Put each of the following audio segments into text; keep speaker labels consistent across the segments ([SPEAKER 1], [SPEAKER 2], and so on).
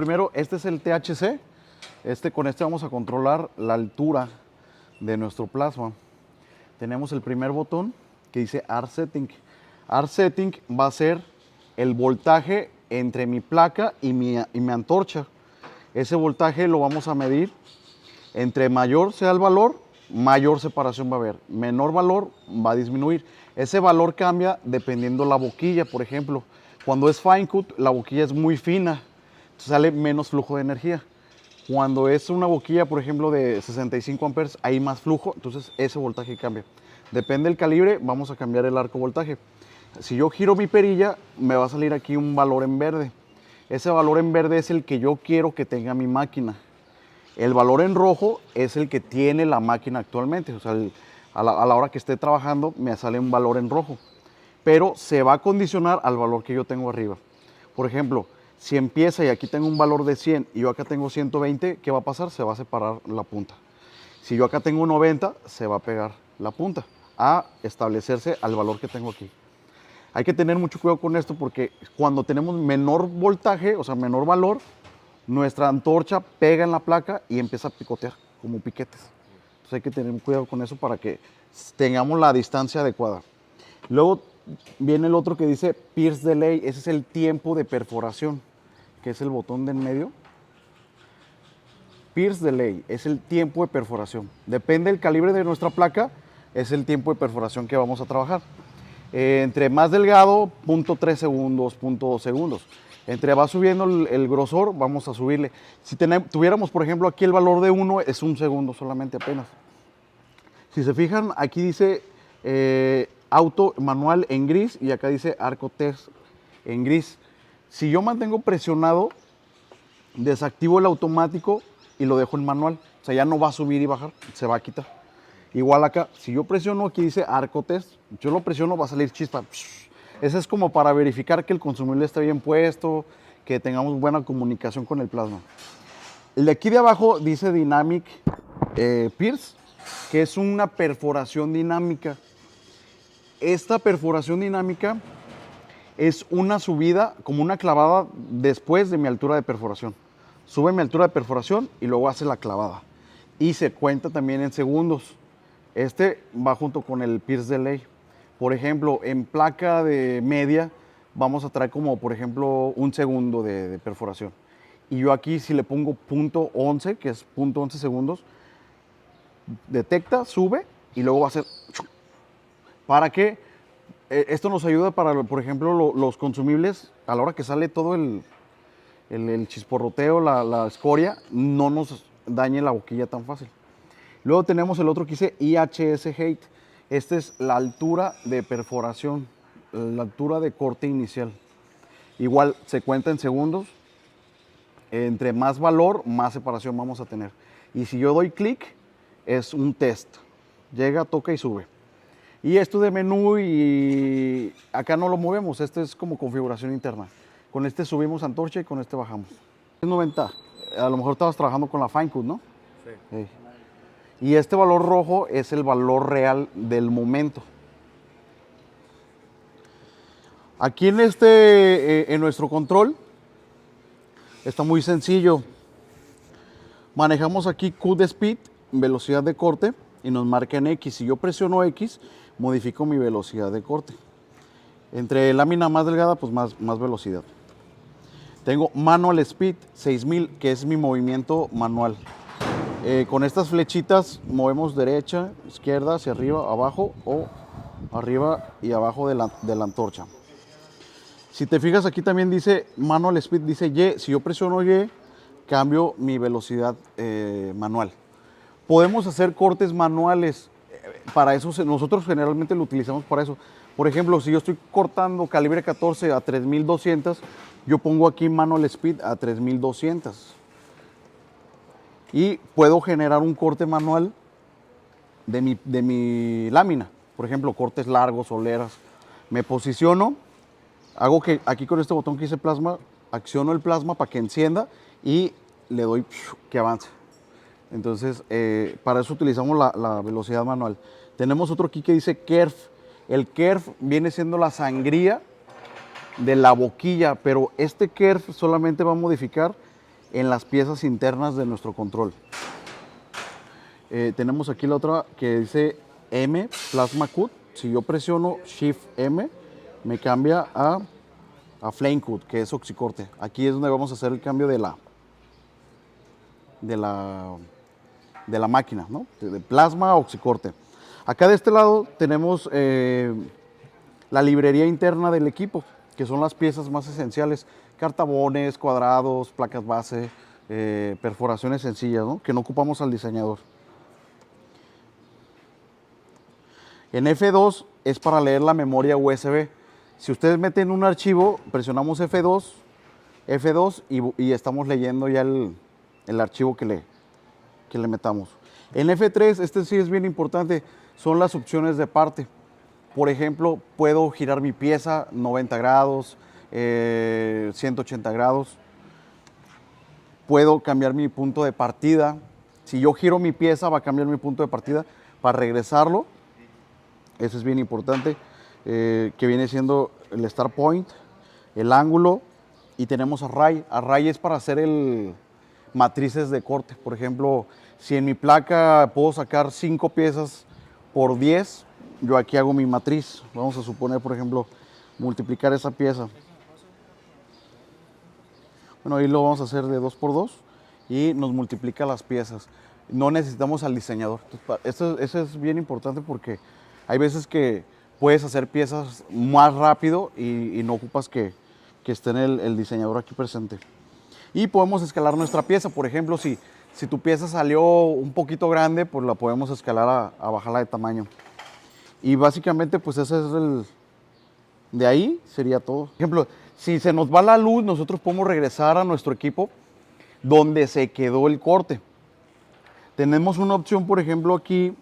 [SPEAKER 1] Primero, este es el THC. Con este vamos a controlar la altura de nuestro plasma. Tenemos el primer botón que dice AR Setting. AR Setting va a ser el voltaje entre mi placa y mi antorcha. Ese voltaje lo vamos a medir. Entre mayor sea el valor, mayor separación va a haber. Menor valor va a disminuir. Ese valor cambia dependiendo la boquilla. Por ejemplo, cuando es fine cut, la boquilla es muy fina, sale menos flujo de energía. Cuando es una boquilla, por ejemplo, de 65 amperes, hay más flujo, entonces ese voltaje cambia. Depende del calibre, vamos a cambiar el arco voltaje. Si yo giro mi perilla, me va a salir aquí un valor en verde. Ese valor en verde es el que yo quiero que tenga mi máquina. El valor en rojo es el que tiene la máquina actualmente. O sea, a la hora que esté trabajando me sale un valor en rojo. Pero se va a condicionar al valor que yo tengo arriba. Por ejemplo, si empieza y aquí tengo un valor de 100 y yo acá tengo 120, ¿qué va a pasar? Se va a separar la punta. Si yo acá tengo 90, se va a pegar la punta a establecerse al valor que tengo aquí. Hay que tener mucho cuidado con esto porque cuando tenemos menor voltaje, o sea, menor valor, nuestra antorcha pega en la placa y empieza a picotear como piquetes. Entonces hay que tener cuidado con eso para que tengamos la distancia adecuada. Luego viene el otro que dice Pierce Delay, ese es el tiempo de perforación, que es el botón de en medio. Pierce Delay es el tiempo de perforación. Depende del calibre de nuestra placa, es el tiempo de perforación que vamos a trabajar. Entre más delgado, 0.3 segundos, 0.2 segundos. Entre va subiendo el grosor, vamos a subirle. Si tuviéramos, por ejemplo, aquí el valor de 1, es 1 segundo solamente apenas. Si se fijan, aquí dice auto manual en gris y acá dice arco test en gris. Si yo mantengo presionado, desactivo el automático y lo dejo en manual. O sea, ya no va a subir y bajar, se va a quitar. Igual acá, si yo presiono, aquí dice arco test, yo lo presiono, va a salir chispa. Ese es como para verificar que el consumible está bien puesto, que tengamos buena comunicación con el plasma. El de aquí de abajo dice Dynamic Pierce, que es una perforación dinámica. Esta perforación dinámica es una subida, como una clavada después de mi altura de perforación. Sube mi altura de perforación y luego hace la clavada. Y se cuenta también en segundos. Este va junto con el Pierce Delay. Por ejemplo, en placa de media vamos a traer como, por ejemplo, 1 segundo de perforación. Y yo aquí si le pongo .11, que es .11 segundos, detecta, sube y luego va a hacer... ¿Para qué? Esto nos ayuda para, por ejemplo, los consumibles, a la hora que sale todo el chisporroteo, la escoria, no nos dañe la boquilla tan fácil. Luego tenemos el otro que dice IHS Height. Esta es la altura de perforación, la altura de corte inicial. Igual se cuenta en segundos. Entre más valor, más separación vamos a tener. Y si yo doy clic, es un test. Llega, toca y sube. Y esto de menú y acá no lo movemos. Este es como configuración interna. Con este subimos antorcha y con este bajamos. Es 90. A lo mejor estabas trabajando con la Fine Cut, ¿no? Sí. Y este valor rojo es el valor real del momento. Aquí en nuestro control está muy sencillo. Manejamos aquí Cut de Speed, velocidad de corte, y nos marca en X. Si yo presiono X, modifico mi velocidad de corte. Entre lámina más delgada, pues más velocidad. Tengo Manual Speed 6000, que es mi movimiento manual. Con estas flechitas movemos derecha, izquierda, hacia arriba, abajo o arriba y abajo de la antorcha. Si te fijas aquí también dice Manual Speed, dice Y. Si yo presiono Y, cambio mi velocidad manual. Podemos hacer cortes manuales. Para eso nosotros generalmente lo utilizamos para eso. Por ejemplo, si yo estoy cortando calibre 14 a 3200, yo pongo aquí Manual Speed a 3200. Y puedo generar un corte manual de mi lámina. Por ejemplo, cortes largos, soleras. Me posiciono, hago que aquí con este botón que dice plasma, acciono el plasma para que encienda y le doy que avance. Entonces, para eso utilizamos la velocidad manual. Tenemos otro aquí que dice Kerf. El Kerf viene siendo la sangría de la boquilla, pero este Kerf solamente va a modificar en las piezas internas de nuestro control. Tenemos aquí la otra que dice M, Plasma Cut. Si yo presiono Shift M, me cambia a Flame Cut, que es oxicorte. Aquí es donde vamos a hacer el cambio de la máquina, ¿no? De plasma a oxicorte. Acá de este lado tenemos la librería interna del equipo, que son las piezas más esenciales: cartabones, cuadrados, placas base, perforaciones sencillas, ¿no? Que no ocupamos al diseñador. En F2 es para leer la memoria USB. Si ustedes meten un archivo, presionamos F2 y estamos leyendo ya el archivo que le metamos. En F3, este sí es bien importante, son las opciones de parte. Por ejemplo, puedo girar mi pieza 90 grados, 180 grados. Puedo cambiar mi punto de partida. Si yo giro mi pieza, va a cambiar mi punto de partida. Para regresarlo, eso es bien importante, que viene siendo el start point, el ángulo, y tenemos array. Array es para hacer matrices de corte. Por ejemplo, si en mi placa puedo sacar 5 piezas por 10, yo aquí hago mi matriz. Vamos a suponer, por ejemplo, multiplicar esa pieza. Bueno, ahí lo vamos a hacer de 2 por 2 y nos multiplica las piezas. No necesitamos al diseñador. Eso es bien importante porque hay veces que puedes hacer piezas más rápido y no ocupas que esté el diseñador aquí presente. Y podemos escalar nuestra pieza. Por ejemplo, si tu pieza salió un poquito grande, pues la podemos escalar a bajarla de tamaño. Y básicamente, pues ese es de ahí sería todo. Por ejemplo, si se nos va la luz, nosotros podemos regresar a nuestro equipo donde se quedó el corte. Tenemos una opción, por ejemplo, aquí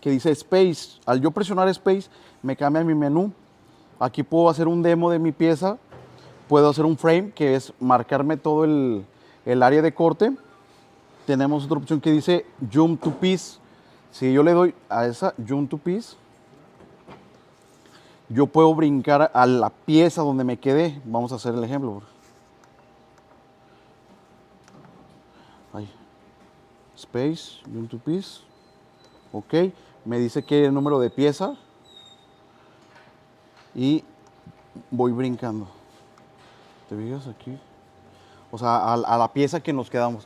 [SPEAKER 1] que dice Space. Al yo presionar Space, me cambia mi menú. Aquí puedo hacer un demo de mi pieza. Puedo hacer un frame, que es marcarme todo el área de corte. Tenemos otra opción que dice Jump to Piece. Si yo le doy a esa Jump to Piece, yo puedo brincar a la pieza donde me quedé. Vamos a hacer el ejemplo. Ahí. Space, Jump to Piece. Ok. Me dice que el número de pieza. Y voy brincando. ¿Te fijas aquí? O sea, a la pieza que nos quedamos.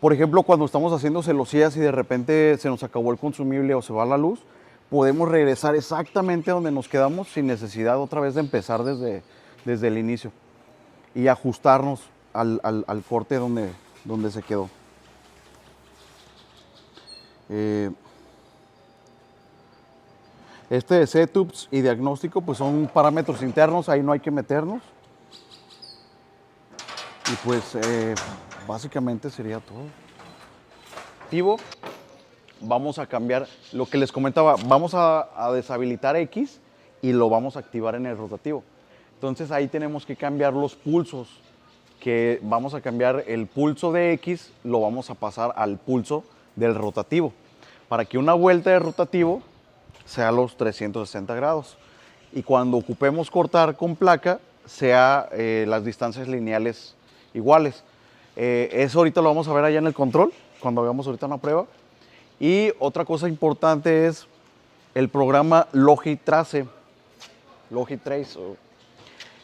[SPEAKER 1] Por ejemplo, cuando estamos haciendo celosías y de repente se nos acabó el consumible o se va la luz, podemos regresar exactamente donde nos quedamos sin necesidad otra vez de empezar desde el inicio y ajustarnos al corte donde se quedó. Este de setups y diagnóstico pues son parámetros internos, ahí no hay que meternos. Y pues básicamente sería todo. Vamos a cambiar lo que les comentaba, vamos a deshabilitar X y lo vamos a activar en el rotativo. Entonces ahí tenemos que cambiar los pulsos, que vamos a cambiar el pulso de X, lo vamos a pasar al pulso del rotativo, para que una vuelta de rotativo sea a los 360 grados. Y cuando ocupemos cortar con placa, sea las distancias lineales iguales. Eso ahorita lo vamos a ver allá en el control, cuando hagamos ahorita una prueba. Y otra cosa importante es el programa Logitrace.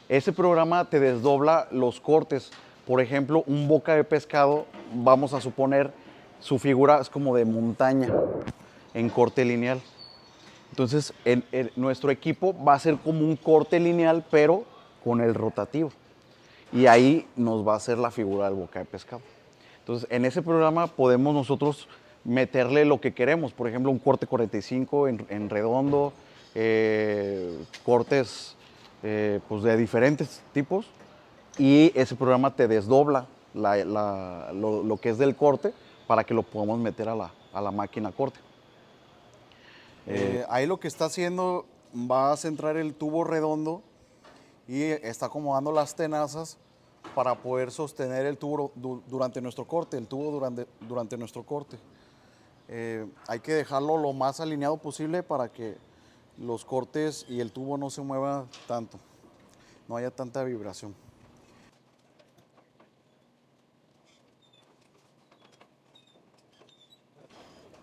[SPEAKER 1] Ese programa te desdobla los cortes. Por ejemplo, un boca de pescado, vamos a suponer, su figura es como de montaña en corte lineal. Entonces, nuestro equipo va a ser como un corte lineal, pero con el rotativo. Y ahí nos va a hacer la figura del boca de pescado. Entonces, en ese programa podemos nosotros meterle lo que queremos. Por ejemplo, un corte 45 en redondo, cortes pues de diferentes tipos. Y ese programa te desdobla lo que es del corte para que lo podamos meter a la máquina corte. Ahí lo que está haciendo, va a centrar el tubo redondo y está acomodando las tenazas para poder sostener el tubo durante nuestro corte, durante nuestro corte. Hay que dejarlo lo más alineado posible para que los cortes y el tubo no se muevan tanto, no haya tanta vibración.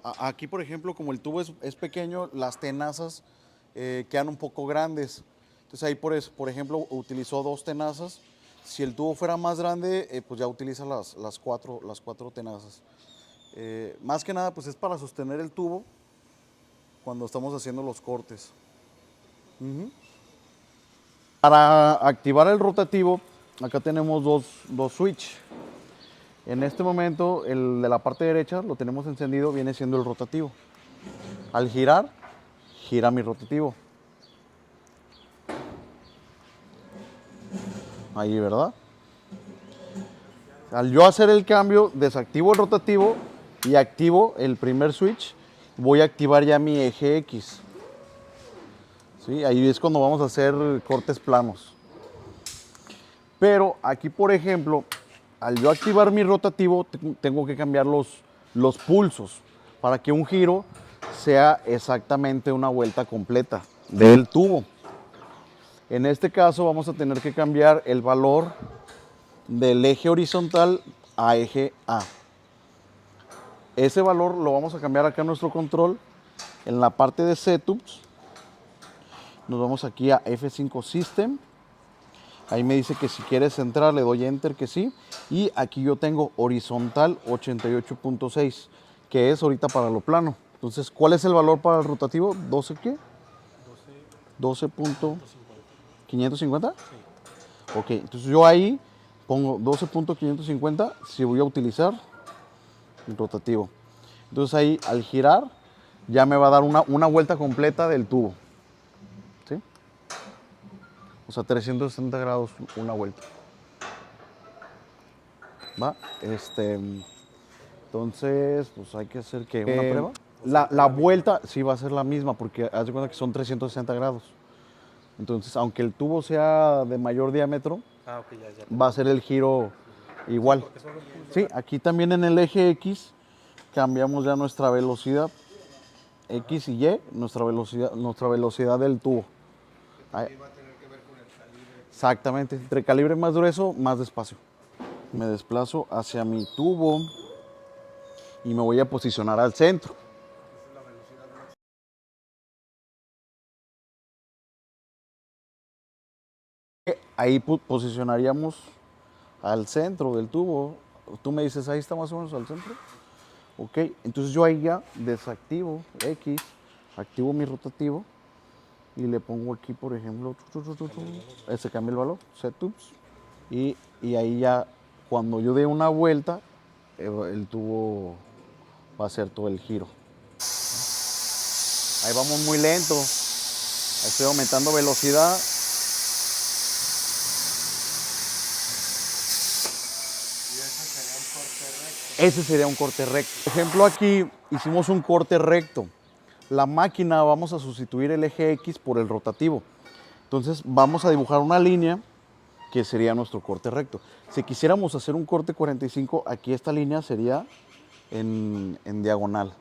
[SPEAKER 1] Aquí, por ejemplo, como el tubo es pequeño, las tenazas quedan un poco grandes. Entonces ahí, por ejemplo, utilizó 2 tenazas. Si el tubo fuera más grande, pues ya utiliza las cuatro tenazas. Más que nada, pues es para sostener el tubo cuando estamos haciendo los cortes. Ujú. Para activar el rotativo, acá tenemos dos switch. En este momento, el de la parte derecha lo tenemos encendido, viene siendo el rotativo. Al girar, gira mi rotativo. Ahí, ¿verdad? Al yo hacer el cambio, desactivo el rotativo y activo el primer switch, voy a activar ya mi eje X. ¿Sí? Ahí es cuando vamos a hacer cortes planos. Pero aquí, por ejemplo, al yo activar mi rotativo, tengo que cambiar los pulsos para que un giro sea exactamente una vuelta completa del tubo. En este caso vamos a tener que cambiar el valor del eje horizontal a eje A. Ese valor lo vamos a cambiar acá en nuestro control. En la parte de Setups, nos vamos aquí a F5 System. Ahí me dice que si quieres entrar, le doy Enter que sí. Y aquí yo tengo horizontal 88.6, que es ahorita para lo plano. Entonces, ¿cuál es el valor para el rotativo? ¿12 qué? 12.550. Ok, entonces yo ahí pongo 12.550 si voy a utilizar el rotativo. Entonces ahí al girar ya me va a dar una vuelta completa del tubo. ¿Sí? O sea, 360 grados una vuelta. ¿Va? Entonces, pues hay que hacer que una prueba. La vuelta sí va a ser la misma porque haz de cuenta que son 360 grados. Entonces, aunque el tubo sea de mayor diámetro,
[SPEAKER 2] Ok, ya.
[SPEAKER 1] va a ser el giro igual. Sí, aquí también en el eje X cambiamos ya nuestra velocidad. X y Y, nuestra velocidad del tubo. Ahí. Exactamente, entre calibre más grueso, más despacio. Me desplazo hacia mi tubo y me voy a posicionar al centro. Ahí posicionaríamos al centro del tubo. Tú me dices, ahí está más o menos al centro. Ok, entonces yo ahí ya desactivo X, activo mi rotativo y le pongo aquí, por ejemplo, ese cambia el valor, Setups. Y ahí ya, cuando yo dé una vuelta, el tubo va a hacer todo el giro. Ahí vamos muy lento. Ahí estoy aumentando velocidad. Ese sería un corte recto. Por ejemplo, aquí hicimos un corte recto. La máquina vamos a sustituir el eje X por el rotativo. Entonces vamos a dibujar una línea que sería nuestro corte recto. Si quisiéramos hacer un corte 45, aquí esta línea sería en diagonal.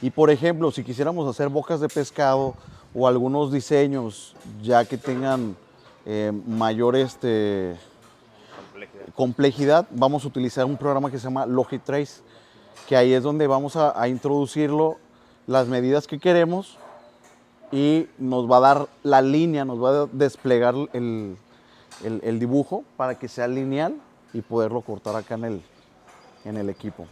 [SPEAKER 1] Y por ejemplo, si quisiéramos hacer bocas de pescado o algunos diseños ya que tengan mayor complejidad, vamos a utilizar un programa que se llama Logitrace, que ahí es donde vamos a introducirlo, las medidas que queremos y nos va a dar la línea, nos va a desplegar el dibujo para que sea lineal y poderlo cortar acá en el equipo.